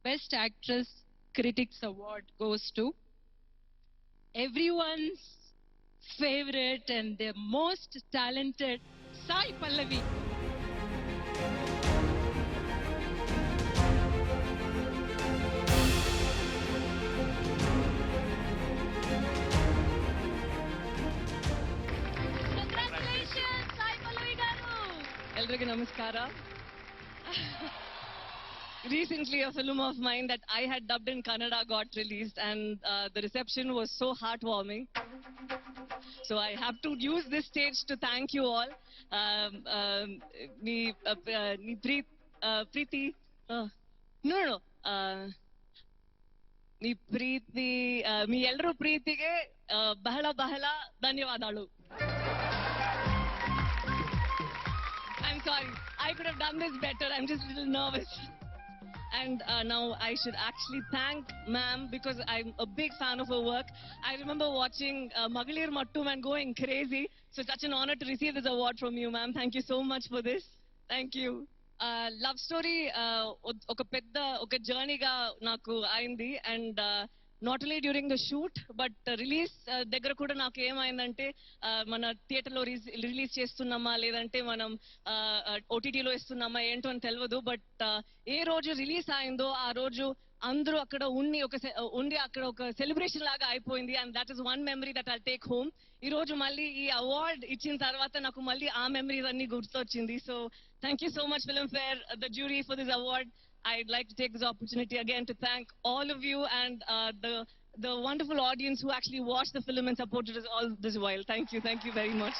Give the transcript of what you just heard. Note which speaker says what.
Speaker 1: Best Actress Critics Award goes to everyone's favorite and the most talented Sai Pallavi. Congratulations, Sai Pallavi garu.
Speaker 2: ಎಲ್ರಿಗೂ ನಮಸ್ಕಾರ. Recently, a film of mine that I had dubbed in Kannada got released, and the reception was so heartwarming. So I have to use this stage to thank you all. Me, Preeti. No, no, no. మీ ప్రీతి మీ ಎಲ್ಲರೂ ಪ್ರೀತಿಗೆ ಬಹಳ ಬಹಳ ಧನ್ಯವಾದಗಳು. I'm sorry. I could have done this better. I'm just a little nervous. And now I should actually thank ma'am because I'm a big fan of her work. I remember watching Magalir Mattum and going crazy. So it's such an honor to receive this award from you, ma'am. Thank you so much for this. Thank you. Love story ఒక పెద్ద ఒక జర్నీగా నాకు అయింది. And not only during the shoot but release దగ్గర కూడా నాకు ఏమైందంటే మన థియేటర్లో రిలీజ్ చేస్తున్నామా లేదంటే మనం ఓటీటీలో ఇస్తున్నామా ఏంటో అని తెలియదు. బట్ ఏ రోజు రిలీజ్ అయిందో ఆ రోజు అందరూ అక్కడ ఉండి అక్కడ ఒక సెలబ్రేషన్ లాగా అయిపోయింది. And that is one memory that I take home. ఈ రోజు మళ్ళీ ఈ అవార్డ్ ఇచ్చిన తర్వాత నాకు మళ్ళీ ఆ మెమరీస్ అన్ని గుర్తొచ్చింది. So thank you so much Filmfare, the jury for this award. I'd like to take this opportunity again to thank all of you and the wonderful audience who actually watched the film and supported us all this while. Thank you very much.